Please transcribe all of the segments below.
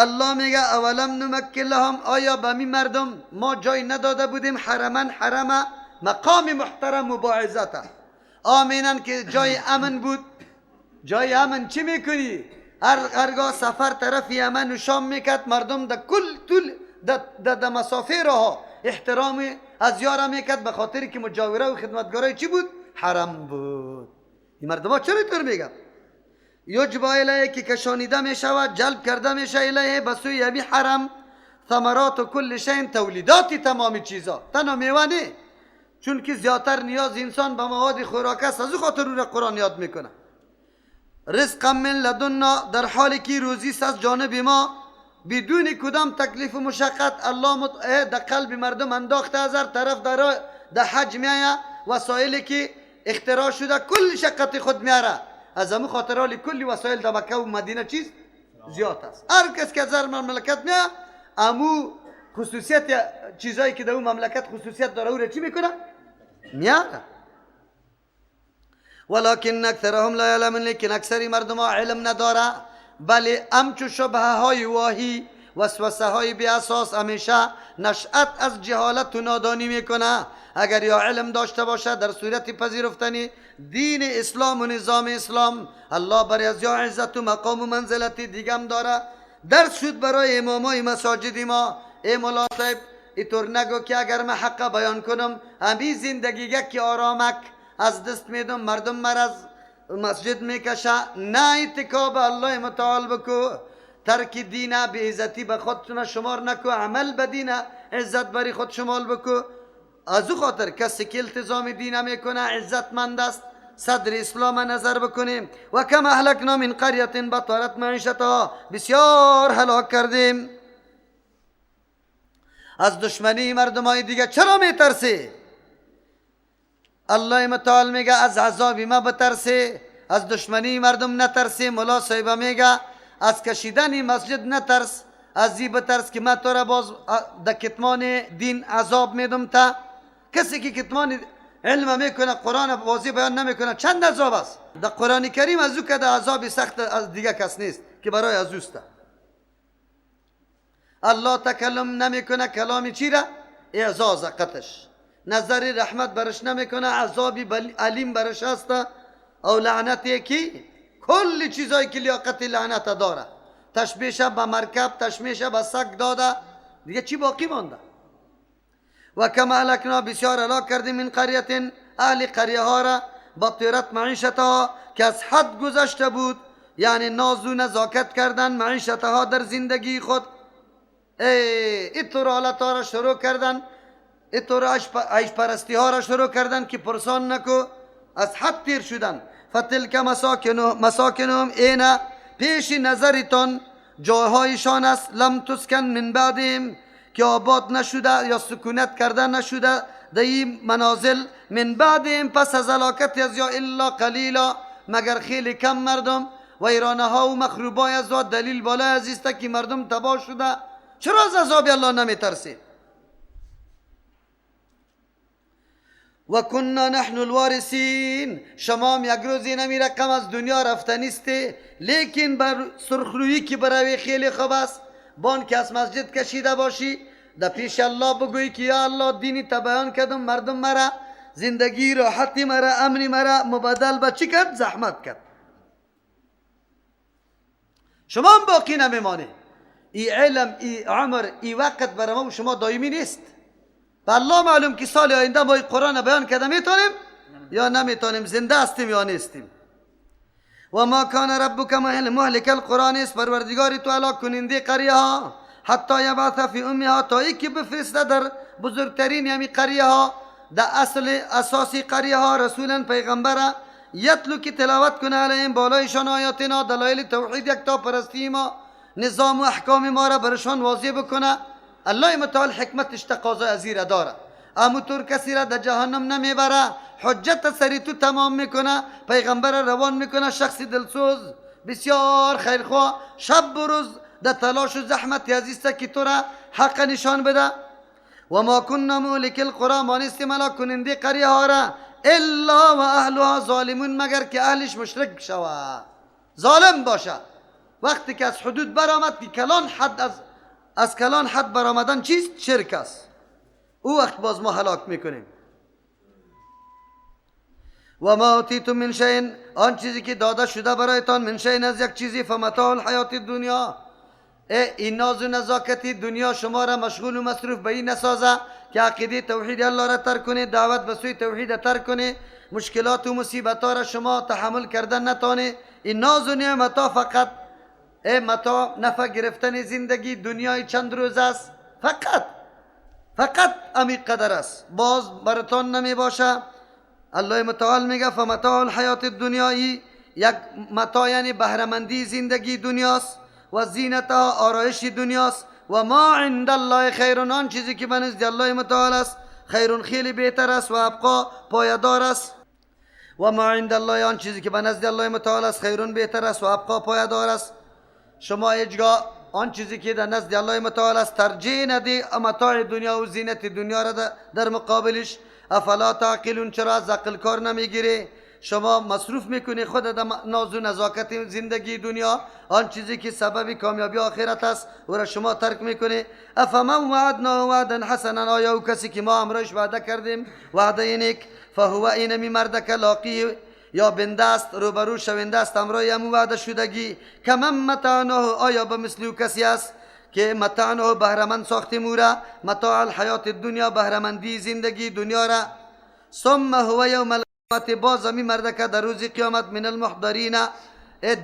الله میگه اولم نمکن لهم، آیا به می مردم ما جای نداده بودیم حرما حرما مقام محترم و با عزت آمینن که جای امن بود. جای امن چی میکنی؟ هرگاه سفر طرف یمن و شام میکرد مردم در کل طول در مسافه راه احترام از یارا میکرد به خاطر که مجاوره و خدمتگارای چی بود؟ حرم بود. این مردم ها چرا اینطور میگن؟ یجبا الیه که کشانیده میشود، جلب کرده میشه الیه به سوی یمی حرم ثمرات و کل شین، تولیدات تمامی چیزا، تنها میوه نه، چون که زیادتر نیاز انسان به مواد خوراک است، از او خاطر رو قرآن یاد میکنه. رزقا من لدنا، در حالی که روزی است از جانب ما، بدون کدام تکلیف و مشقت. الله در قلب مردم انداخته از هر طرف در حج میایه وسایلی که اختراع شده کل شقت خود میاره، از همون خاطر حالی کلی وسایل در مکه و مدینه چیز زیاد است. هر کس که از هر مملکت میایه امو خصوصیت چیزایی که در اون مملکت خصوصیت داره او را چی میکنه؟ میاره. ولکن اکثرهم لا یعلمون، لیکن اکثری مردم ها علم نداره، بله همچو شبهه های واهی وسوسه های بی اساس همیشه نشأت از جهالت و نادانی میکنه. اگر یا علم داشته باشه در صورت پذیرفتنی دین اسلام و نظام اسلام، الله برای از یا عزت و مقام و منزلت دیگم داره. درس شد برای امامای مساجد ما، ای مولا صاحب اینطور نگو که اگر من حق بیان کنم همین زندگیگه که آرامک از دست میدم، مردم مرز مسجد میکشه. نه، اتکا به الله متعال بکو، ترک دینه به عزتی به خودتون شمار نکو، عمل به دینه عزت بری خود شمال بکو. از او خاطر کسی که التزام دینه میکنه عزتمند است. صدر اسلام نظر بکنیم و کم اهلکنا من قریه بطرت معیشتها، بسیار هلاک کردیم. از دشمنی مردم های دیگه چرا میترسی؟ الله متعال میگه از عذاب ما بترسی، از دشمنی مردم نترسی. مولا صاحب میگه از کشیدن مسجد نترس، از زی بترس که من تو را باز در کتمان دین عذاب میدم. تا کسی که کتمان علم میکنه قرآن واضح بیان نمیکنه چند عذاب است در قرآن کریم، از او که در عذاب سخت از دیگه کس نیست که برای از اوست. الله تکلم نمیکنه کلامی چی را؟ اعزاز قطش، نظر رحمت برش نمیکنه، عذابی علیم برش هست، او لعنتی که کل چیزایی که لیاقت لعنت داره تشبیهش به مرکب، تشبیهش به سگ داده، دیگه چی باقی مانده؟ و کما اهلکنا، بسیار هلاک کردیم من قریه، اهل قریه ها را بطرت معیشتها که از حد گذشته بود، یعنی ناز و نزاکت کردن معیشتها در زندگی خود. اینطور حالت ها را شروع کردن، اینطور عیش پرستی ها را شروع کردن که پرسان نکو، از حد تیر شدن. فتلک مساکنهم، اینا پیش نظرتان جاهایشان است، لم تسکن من بعدهم که آباد نشده یا سکونت کرده نشده در این منازل، من بعدهم پس از هلاکت از یا الا قلیلا مگر خیلی کم مردم. و ایرانه ها و مخروبای از دلیل بالا عزیزته که مردم تباه شده. چرا از عذاب الله نمی ترسید؟ و کننا نحن الوارثین، شما هم یک روزی نمی رقم از دنیا رفته نیستی، لیکن بر سرخرویی که برای خیلی خوب است بان که از مسجد کشیده باشی در پیش الله بگویی که یا الله دینی تبیان کردم، مردم مرا زندگی راحتی مرا امنی مرا مبادل به چی کرد؟ زحمت کرد. شما هم باقی نمیمانه. ای علم، ای عمر، ای وقت برای ما و شما دائمی نیست. به الله معلوم که سال آینده ما قرآن بیان کرده میتونیم یا نمیتونیم، زنده هستیم یا نیستیم. و ما کان ربک مهلک القرآن، است پروردگاری تو هلاک کننده قریه ها حتی یبعث فی امها، تا ای که بفرسته در بزرگترین یعنی قریه ها، در اصل اساسی قریه ها رسولا پیغمبر، یتلو که تلاوت کنه علیهم بالایشان آیاتنا، دلایل توحید یکتا پرستی ما، نظام و احکام ما را برشان واضح بکنه. الله متعال حکمتش تقاضای ازیر داره، اموتور کسی را در جهنم نمیبره، حجت سری تو تمام میکنه، پیغمبر روان میکنه، شخصی دلسوز بسیار خیرخواه شب و روز در تلاش و زحمت عزیزته که تو را حق نشان بده. و ما کننا مهلک القری، ما نیستیم هلاک کننده قریه ها را الا و اهلها ظالمون، مگر که اهلش مشرک شوه، ظالم باشه. وقتی که از حدود برآمد که کلان حد از کلان حد برآمدن چیست؟ شرک است. او وقت باز ما هلاک میکنیم. و ما اوتیتم من شیء، آن چیزی که داده شده برایتان، من شیء از یک چیزی، فمتاع الحیات دنیا، این ناز و نزاکتی دنیا شما را مشغول و مصروف به این نسازه که عقیده توحید الله را ترک کنی، دعوت به سوی توحید ترک کنی، مشکلات و مصیبت ها را شما تحمل کردن نتانی. این ناز و نعمت ها فقط متاع نفع گرفتن زندگی دنیای چند روز است، فقط امی قدر است، باز براتان نمی باشه. الله متعال میگه فمتاع الحیات دنیایی، یک متاع یعنی بهرهمندی زندگی دنیاست، و زینتها آرایش دنیاست. و ما عند الله خیر، آن چیزی که به نزد الله متعال است خیر، خیلی بهتر است، و ابقا پایدار است. و ما عند الله، آن چیزی که به نزد الله متعال است خیر، بهتر است، و ابقا پایدار است. شما هیچگاه آن چیزی که در نزد الله متعال است ترجیح ندی متاع دنیا و زینت دنیا را در مقابلش. افلا تعقلون، چرا از عقل کار نمیگیری؟ شما مصروف میکنی خود در ناز و نزاکت زندگی دنیا، آن چیزی که سبب کامیابی آخرت است او را شما ترک میکنی. افمن وعدنا وعدا حسنا، آیا او کسی که ما امرش وعده کردیم وعده نیک، فهو اینمی مردک لاقی، یا بنده است روبرو شونده است امرای همون وعده شدگی. کمن متعناه، آیا به مثل او کسی است که متعناه بهرمند ساختیم او را، متاع الحیات دنیا بهرمندی زندگی دنیا را، ثم هو یوم القیامت، باز می مرده که در روز قیامت من المحضرین،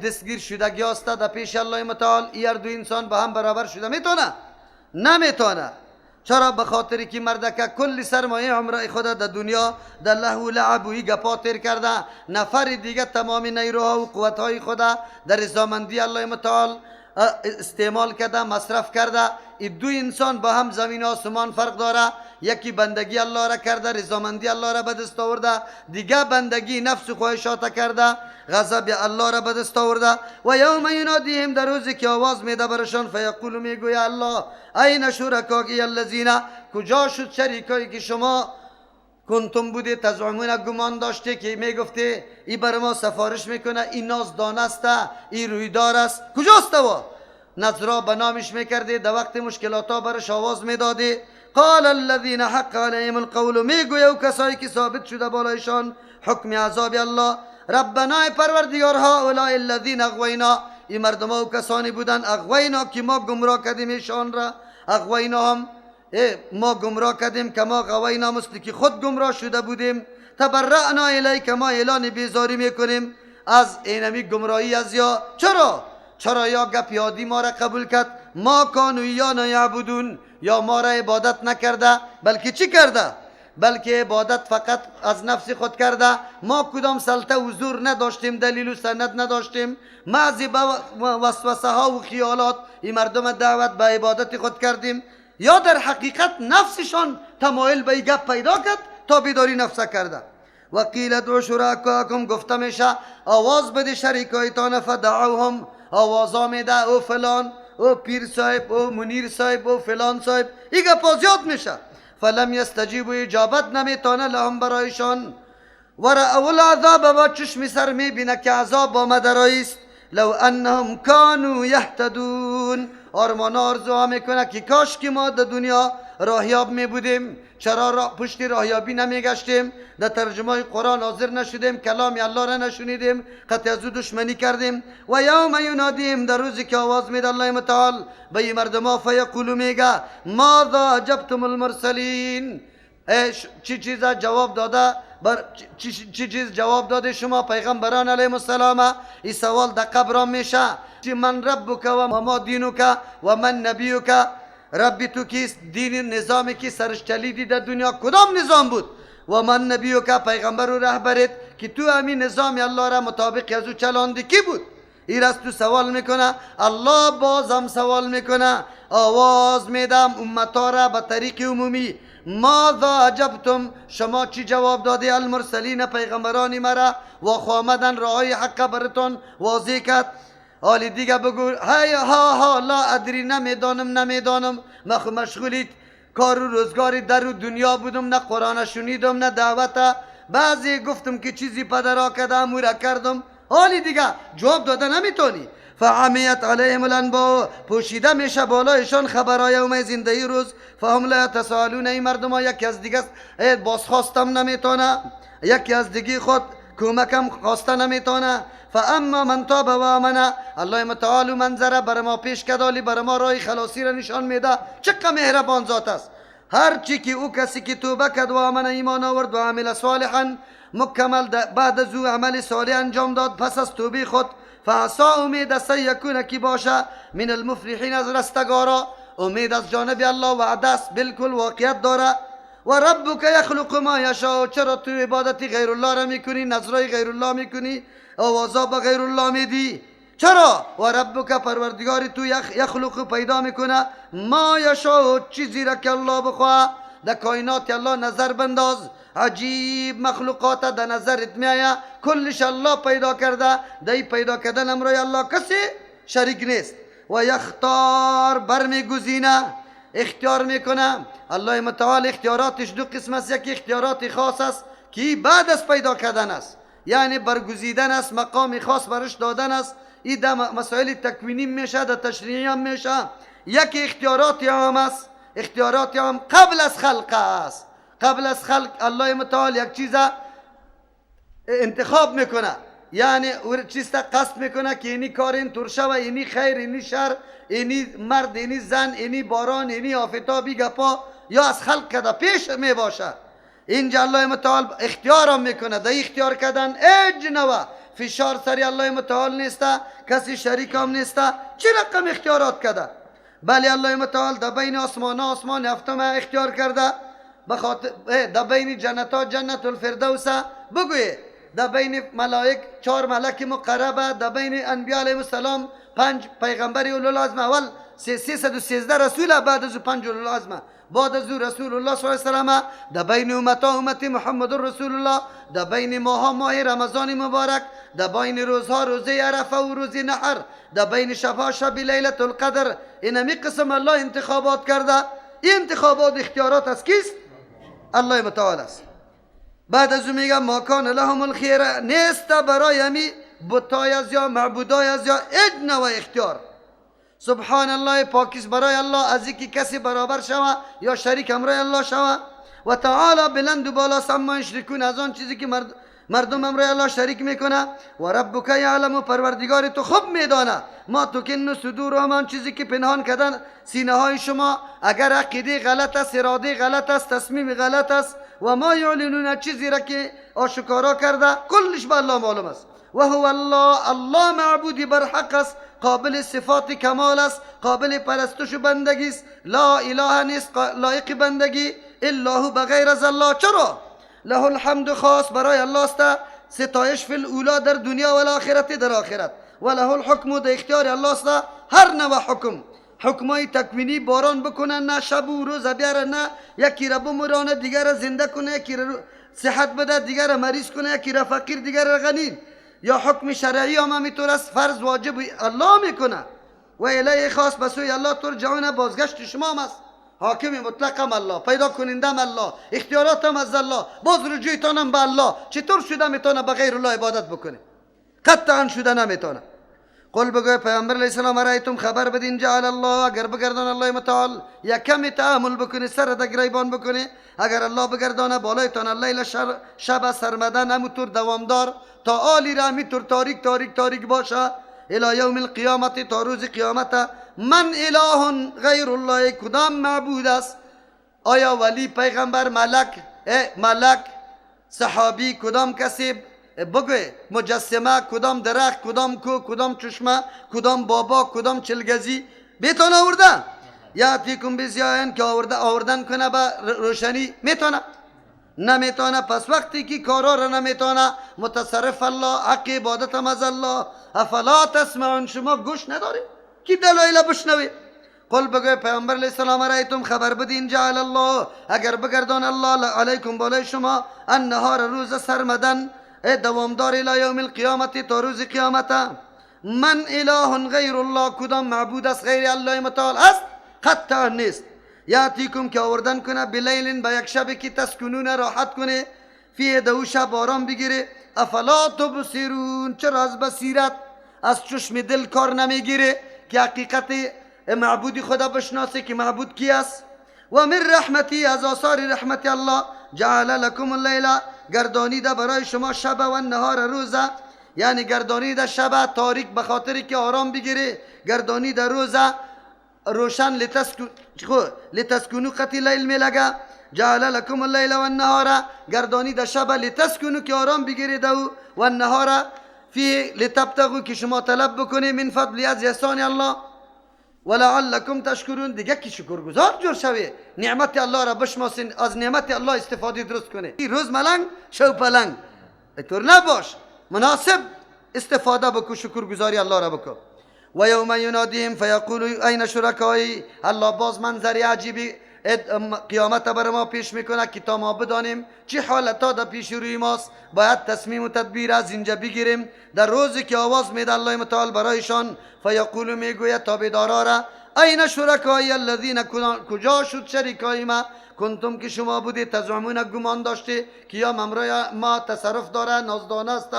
دستگیر شدگی است در پیش الله متعال. این دو انسان به هم برابر شده میتونه؟ نمیتونه. چرا؟ به خاطری که مرده که کل سرمایه عمر خود در دنیا در لهو و لعب و گپا تیر کرده، نفر دیگه تمام نیروها و قوتهای خود در رضامندی الله متعال استعمال کرده، مصرف کرده. این دو انسان با هم زمین و آسمان فرق داره. یکی بندگی الله را کرده، رضامندی الله را به دست آورده، دیگه بندگی نفس و خواهشات کرده، غضب الله را به دست آورده. و یوم ینادیهم، در روزی که آواز میده برشان، فیقول، میگوید الله این شرکای الذین، کجا شد شریکایی که شما کنتم بودی تزعمون، گمان داشته که میگفته ای بر ما سفارش میکنه، این نازدان است، این رویدار است، کجاست و نظرا به نامش میکرده، در وقت مشکلات ها برش آواز میداده. قال الذين حق عليهم القول، میگوید او کسایی که ثابت شده بالایشان حکم عذاب الله، ربنا پروردگار هؤلاء الذين اغوینا، این مردم ها و کسانی بودن اغوینا که ما گمراه کردیم ایشان را، اغوینا هم ما گمراه کردیم، که ما غوینا مثل که خود گمراه شده بودیم، تبرعنا الیک، ما اعلان بیزاری میکنیم از اینمی گمراهی از یا. چرا یا گپ یادی ما را قبول کرد، ما کانو یا نیعبدون، یا ما را عبادت نکرده، بلکه چی کرده؟ بلکه عبادت فقط از نفس خود کرده. ما کدام سلطه و زور نداشتیم، دلیل و سند نداشتیم، معزی به وسوسه ها و خیالات این مردم دعوت به عبادت خود کردیم، یا در حقیقت نفسشان تمایل به گپ پیدا کرد تا بیداری نفسه کرده. و قیل ادعوا شرکاءکم، گفته میشه آواز بده شریکایتان، فدعوهم، آوازا میده او فلان، او پیر صاحب، او منیر صاحب، او فلان صاحب، این گپا زیاد میشه. فلم یستجیبوا، اجابت نمیتونه لهم برایشان. و رأوا العذاب، و چشم سر میبینه که عذاب آمده است. لو انهم کانوا یهتدون، آرمانا آرزوها میکنه که کاش که ما در دنیا راهیاب میبودیم، چرا پشت راهیابی نمیگشتیم، در ترجمه قرآن حاضر نشدیم، کلام الله را نشنیدیم، قطع از او دشمنی کردیم. و یوم ینادیم، در روزی که آواز میده الله متعال به این مردم، فیقولو، میگه ماذا اجبتم المرسلین، چی چیز جواب داده چی چیز جواب داده شما پیغمبران علیهم السلام؟ این سوال در قبر میشه. من ربک و ما دینک و من نبیک، رب تو کیست، دین نظامی که سرش چلیدی در دنیا کدام نظام بود؟ و من نبیک، پیغمبر و رهبرت که تو همین نظام الله را مطابق از او چلاندی کی بود؟ این از تو سوال میکنه. الله بازم سوال میکنه، آواز میدم امتا را به طریق عمومی، ماذا اجبتم، شما چی جواب دادی المرسلین، پیغمبران مرا، و خامدن راهای حق برتون واضح کرد. حالی دیگه بگو ها لا ادری، نمیدانم، مشغولی کار و روزگاری در دنیا بودم، نه قرآن شنیدم نه دعوت، بعضی گفتم که چیزی پدرا کردم و را کردم. حالی دیگه جواب داده نمیتونی. فعمیت علیهم الانباء، پوشیده میشه بالایشان خبرهای یوم زندگی روز. فهم لا یتساءلون، این مردم ها یکی از دیگه بازخواستم نمیتونه، یکی از دیگه خود کمکم خواسته نمیتونه. فاما من تاب و آمن، الله متعال منظره بر ما پیش کدالی، بر ما راه خلاصی را نشان میده. چقدر مهربان ذات است. هر چی که او کسی که توبه کرد و آمن، ایمان آورد و عمل صالحا مکمل، بعد از او عمل صالح انجام داد پس از توبه خود، فعسا امید سیکون کی باشه من المفلحین، از رستگارا. امید از جانب الله وعده است، بالکل واقعیت داره. و ربک یخلق ما یشاء، چرا تو عبادت غیر الله را میکنی، نظرای غیر الله میکنی، آوازا به غیر الله میدی؟ چرا؟ و ربک، پروردگار تو یخلق پیدا میکنه ما یشاء، چیزی را که الله بخواه. در کائنات الله نظر بنداز، عجیب مخلوقات در نظرت میآید، کلش الله پیدا کرده. در پیدا کردن امرای الله کسی شریک نیست. و یختار، برمیگزینه، اختیار میکنه. الله متعال اختیاراتش دو قسم است، یکی اختیارات خاص است که بعد از پیدا کردن است، یعنی برگزیدن است، مقام خاص برش دادن است. این در مسائل تکوینی میشه، در تشریعی هم میشه. یکی اختیارات عام است، اختیارات عام قبل از خلق است. قبل از خلق الله متعال یک چیز انتخاب میکنه، یعنی چیز تا قصد میکنه که اینی کار این طور شوه، اینی خیر، اینی شر، اینی مرد، اینی زن، اینی باران، اینی آفتابی گپا، یا از خلق کده پیش می باشه. اینجا الله متعال اختیار هم میکنه. در اختیار کردن اجنوه فشار سری الله متعال نیسته، کسی شریک هم نیسته. چه رقم اختیارات کرده؟ بله الله متعال در بین آسمان هفتم اختیار کرده، بخاطر در بین جنت ها جنت الفردوس بگویه، در بین ملائک 4 ملک مقربه، در بین انبیاء علیهم السلام 5 پیغمبر اولوالعزم، اول 313 رسول، بعد از 5 اولوالعزم، بعد از رسول الله صلی الله علیه و سلم. در بین امت محمد رسول الله، در بین ماه رمضان مبارک، در بین روزها روزه عرفه و روزه نحر، در بین شبها شب لیلة القدر. اینمی قسم الله انتخابات کرده. این انتخابات اختیارات از کیست؟ الله متعال است. بعد از اون میگم ما کان لهم الخیره، نیست برای همی بتای از یا معبودای از یا ادنا و اختیار. سبحان الله، پاکیز برای الله از اینکه کسی برابر شوه یا شریک امرای الله شوه. و تعالی بلند و بالا سما یشرکون، از آن چیزی که مردم امرای الله شریک میکنه. و ربک یعلم، پروردگار تو خوب میدانه ما تکن صدورهم، آن چیزی که پنهان کردن سینه های شما. اگر عقیده غلط است، اراده غلط است، تصمیم غلط است، و ما یعلنون، چیزی را که آشکارا کرده، کلش به الله معلوم است. و هو الله، الله معبودی بر حق است، قابل صفات کمال است، قابل پرستش و بندگی است. لا اله نیست لایق بندگی الا هو، بغیر از الله. چرا؟ له الحمد، خاص برای الله است ستایش، فی الاولا، در دنیا و الاخرت، در آخرت. و له الحکم، در اختیار الله است هر نوع حکم. حکمای تکوینی، باران بکنه نه، شب و روز بیاره نه، یکی را بمرانه دیگر را زنده کنه، یکی را صحت بده دیگر را مریض کنه، یکی را فقیر دیگر را غنی. یا حکم شرعی هم همینطور است، فرض واجب الله میکنه. و الیه خاص، بسوی الله ترجعون، بازگشت شما هم است. حاکم مطلق هم الله، پیدا کننده هم الله، اختیارات هم از الله، باز رجوعتان هم به الله. چطور شده میتونه به غیر الله عبادت بکنه؟ قطعا شده نمیتونه. قل بگوی پیامبر علیه السلام، ارایتم خبر بدین جعل الله، اگر بگردان الله متعال یک کمی تأمل بکنی، سر در گریبان بکنی، اگر الله بگردانه بالایتان اللیل، شب سرمدن همونطور دوامدار تا آلی را همینطور تاریک باشه، الی یوم القیامت، تا روز قیامت. من اله غیر الله، کدام معبود است؟ آیا ولی، پیغمبر، ملک، صحابی، کدام کسی؟ بگوی مجسمه، کدام درخت، کدام کو، کدام چشمه، کدام بابا، کدام چلگزی بیتون آورده؟ یاتیکم بزیاین، که آوردن کنه به روشنی میتونه؟ نمیتونه. پس وقتی که کارا را نمیتونه، متصرف الله، حق عبادت هم از الله. افلا تسمعون، شما گوش نداری که دلایل بشنوی؟ قل بگوی پیامبر علیه السلام، ارایتم خبر بدین جعل الله، اگر بگردان الله علیکم بالای شما النهار، روز سرمدن دوامدار، الی یوم القیامت، تا روز قیامت. من اله غیر الله، کدام معبود است غیر الله متعال است؟ قطعا نیست. یاتیکم، که آوردن کنه، بلیلین، به یک شب که تسکنون، راحت کنه، فی دو شب آرام بگیره. افلا تبصرون، چرا از بصیرت از چشم دل کار نمیگیره که حقیقت معبودی خدا بشناسه که معبود کی است. و من رحمتی، از آثار رحمت الله، جعل لكم اللیل، گردانیده برای شما شب و نهار روزه، یعنی گردانیده شب تاریک به خاطری که آرام بگیره، گردانیده روزه روشن لتسکنو قتی لیل میلگه، جعل لكم اللیل و النهار، گردانیده شب لتسکنو که آرام بگیرید و النهار فيه لتبتغوا که شما طلب بکنی من فضل از احسان الله ولعلكم تشکرون، دیگه که شکرگزار جور شوی، نعمت الله را بشناسین، از نعمت الله استفاده درست کنی. روز ملنگ شو پلنگ، اینطور نباش، مناسب استفاده بکو، شکرگزاری الله را بکو. و یوم ینادیهم فیقول این شرکایی، الله باز منظری عجیبی قیامت بر ما پیش میکنه که تا ما بدانیم چه حالتا در پیش روی ماست، باید تصمیم و تدبیر از اینجا بگیریم. در روزی که آواز میده الله متعال برایشان، فیقول میگوید تابعدارا را این شرکایی الذین، کجا شد شریکای ما کنتم که شما بودی تزعمون گمان داشته که یا ممرای ما تصرف داره، نازدانه است،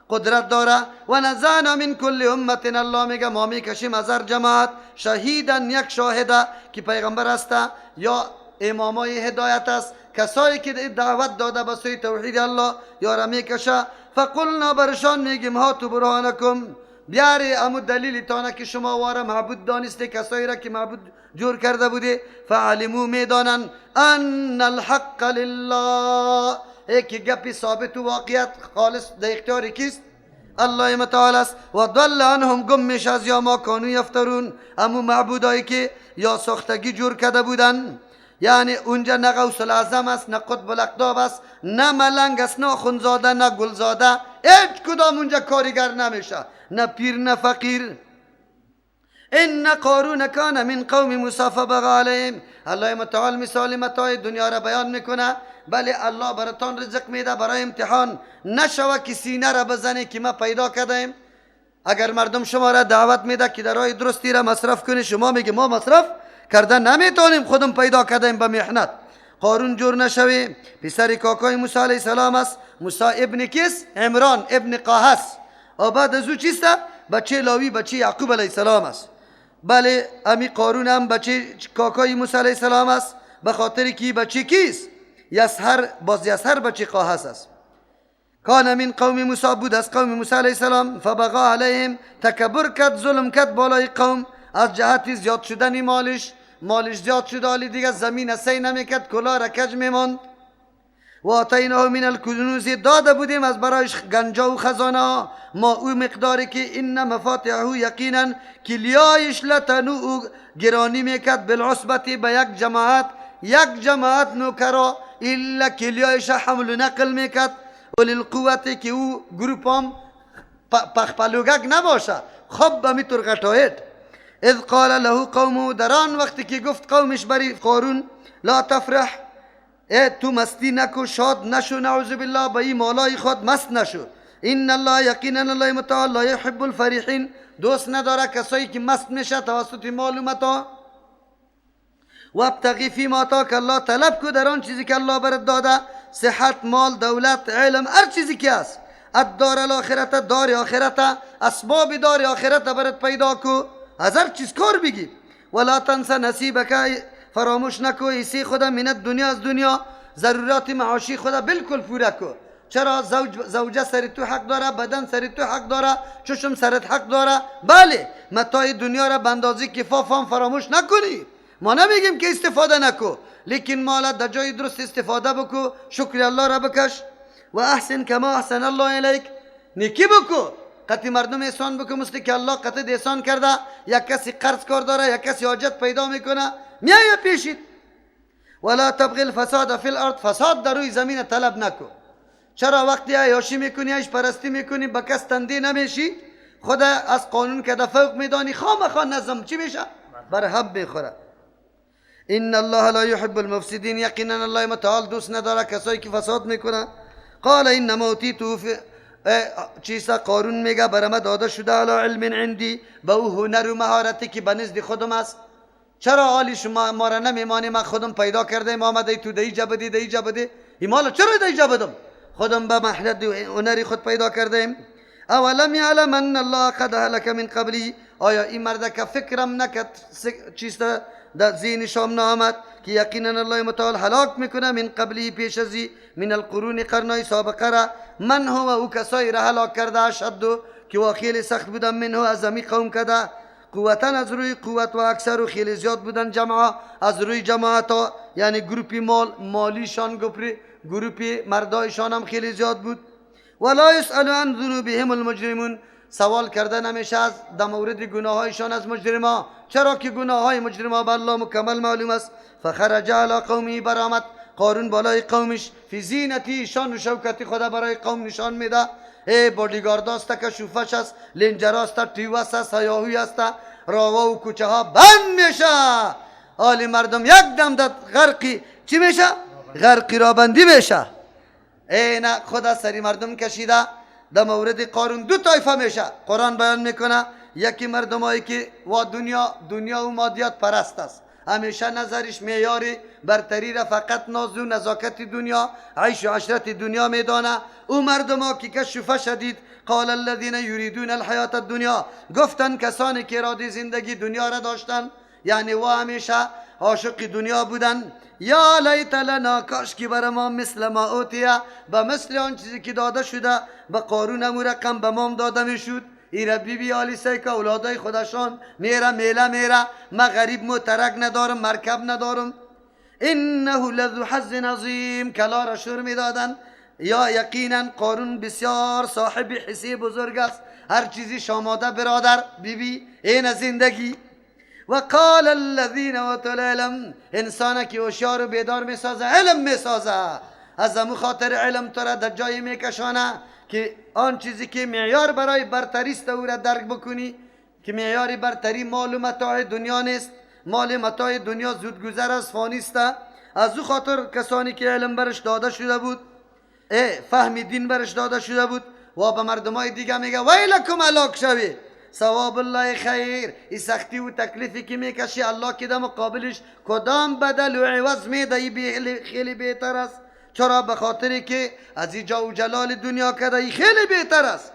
قدرت داره. و نزعنا من کل امت، الله میگه ما میکشیم از هر جماعت شهیدن، یک شاهده که پیغمبر است یا امامای هدایت است، کسایی که دعوت داده به سوی توحید الله یا میکشه. فقلنا، برشان میگیم هاتو برهانکم، بیاری امو دلیل تانه که شما واره معبود دانسته، کسایی را که معبود جور کرده بوده. فعلمو، میدانن ان الحق لله، یکی گپی ثابت و واقعیت خالص در اختیار کیست؟ الله متعال است. و ضل عنهم، گم میشه از یا ما کانو یفترون، امو معبودایی که یا ساختگی جور کرده بودن. یعنی اونجا نه غوث الاعظم است، نه قطب الاقطاب است، نه ملنگ است، نه خونزاده، نه گلزاده، هیچ کدام اونجا کارگر نمیشه، نه پیر نه فقیر. ان قارون کان من قوم موسی فبغى علیهم، الله متعال مثال متاع دنیا را بیان میکنه. بله الله براتان رزق میده برای امتحان، نشوه که سینه را بزنه که ما پیدا کردیم. اگر مردم شما را دعوت میده که در راه درستی را مصرف کنی، شما میگه ما مصرف کردن نمیتونیم، خودم پیدا کردیم به محنت. قارون جور نشوی، پسر کاکای موسی علیه السلام است. موسی ابن کیس؟ عمران ابن قاهس. و بعد از او چیست؟ بچه لاوی، بچه یعقوب علیه السلام است. بله امی قارون هم بچه کاکای موسی علیه السلام است، به خاطر کی بچه کیست؟ یسهر، باز یسهر بچه قاهس است. کان من قوم موسی، بود از قوم موسی علیه السلام. فبغى علیهم، تکبر کرد، ظلم کرد بالای قوم، از جهت زیاد شدن مالش زیاد شد، حالی دیگه زمین سی نمیکرد، کلا را کج میماند. و آتیناه من الکنوز، داده بودیم از برایش گنجا و خزانه، ما او مقداری که این مفاتحه یقینا کلیایش لتنو گرانی میکرد، بالعصبتی به یک جماعت نوکرا، الا کلیایش حمل و نقل میکرد، وللقوتی که او گروپام پخپلوگک نباشه، خب به میتور غٹاید. اذ قال له قومه، در آن وقتی که گفت قومش بری قارون، لا تفرح، تو مستی نکو، شاد نشو، نعوذ بالله به این مالای خود مست نشو. ان الله، یقینا الله متعال، لا يحب الفرحین، دوست نداره کسایی که مست میشه توسط مال و متاع. و ابتغی فیما آتاک الله، طلب کو در آن چیزی که الله برات داده، صحت، مال، دولت، علم، هر چیزی که است. الدار الاخرت، دار آخرت، اسباب دار آخرت برات پیدا کو، از هر چیز کار بگی. ولا تنس نصیبک، فراموش نکو ایسی خدا من الدنیا، از دنیا ضرورات معاشی خدا بالکل پورا کو. چرا؟ زوجه سر تو حق داره، بدن سر تو حق داره، چشم سرت حق داره. بله متاع دنیا را به اندازه کفاف هم فراموش نکنی، ما نمیگیم که استفاده نکو، لیکن مالت در جای درست استفاده بکو، شکر الله را بکش. و احسن کما احسن الله الیک، نیکی بکو، قطعی مردم احسان بکن مثل که الله قطعی احسان کرده. یک کسی قرض کار داره، یک کسی حاجت پیدا میکنه، میایه پیشید. ولا تبغی الفساد فی الارض، فساد در روی زمین طلب نکو. چرا؟ وقتی عیاشی میکنی، عیش پرستی میکنی، به کس تندی نمیشی، خدا از قانون که در فوق میدانی، خامخا نظم چی میشه؟ بر هم میخوره. ان الله لا يحب المفسدين، یقینا الله متعال دوست نداره کسایی که فساد میکنه. قال انما اوتیته فی، چیزا قارون میگه برام داده شده علی علم عندی، به او هنر و مهارتی که به نزد خودم است. چرا حالی شما ما را نمیمانی؟ من خودم پیدا کردم، آمده تو دیجا بدی این مالا چرا دیجا بدم؟ خودم به محنت و هنری خود پیدا کردم. اولم یعلم ان الله قد هلك من قبلی، آیا این مرد که فکرم نکرد چیست در ذهنشام نامد که یقینا الله متعال هلاک میکنه من قبلی پیش ازی من القرون قرنای سابقه را، من هو او کسایی را هلاک کرده شد که و خیلی سخت بودن منه از امی قوم کده قوتا از روی قوت و اکثر و خیلی زیاد بودن جمعه از روی جماعت ها، یعنی گروپی مالیشان گروپی مردایشان هم خیلی زیاد بود. ولا یسأل عن ذنوبهم المجرمون، سوال کرده نمیشه از در مورد گناه هایشان از مجرما، چرا که گناه های مجرما به الله مکمل معلوم است. فخرج علی قومی، برآمد قارون بالای قومش، فی زینتی، شان و شوکتی خدا برای قوم نشان میده. بادیگارد است که شوفش است، لنجر است، تیوس است، هیاهوی است، راوا و کوچه ها بند میشه، حال مردم یک دم در غرقی چی میشه؟ غرقی را بندی میشه. نه خدا سری مردم کشیده. در مورد قارون دو طایفه میشه قرآن بیان میکنه، یکی مردم هایی که و دنیا و مادیات پرست است، همیشه نظرش معیاری برتری را فقط ناز و نزاکت دنیا، عیش و عشرت دنیا میدانه. او مردم ها که کشف شدید، قال الذين يريدون الحیات الدنیا، گفتن کسانی که اراده زندگی دنیا را داشتن، یعنی و همیشه عاشق دنیا بودن، یا لیت لنا، کاش که بر ما مثل ما اوتیه، به مثل آن چیزی که داده شده به قارون امو رقم به ما داده میشد. ایره بی بی آلیسه که اولادای خودشان میره میله میره، ما غریب مترک ندارم مرکب ندارم. انه لذو حظ عظیم، کلا را شور میدادن. یا یقینا قارون بسیار صاحب حسی بزرگ است، هر چیزی شاماده برادر بی این زندگی. و قال الذين اوتوا العلم، انسان که هوشیار و بیدار میسازه، علم میسازه، از امو خاطر علم تو را در جای میکشانه که آن چیزی که معیار برای برتری است او را درک بکنی، که معیار برتری مال و متاع دنیا نیست، مال متاع دنیا زودگذر است، فانی است. از او خاطر کسانی که علم برش داده شده بود، فهم دین برش داده شده بود، و به مردمای دیگه میگه ویلکم هلاک شوی، ثواب الله خیر. این سختی و تکلیفی که میکشی الله که در مقابلش کدام بدل و عوض میده، خیلی بهتر است. چرا؟ به خاطری که از این جا و جلال دنیا کده خیلی بهتر است.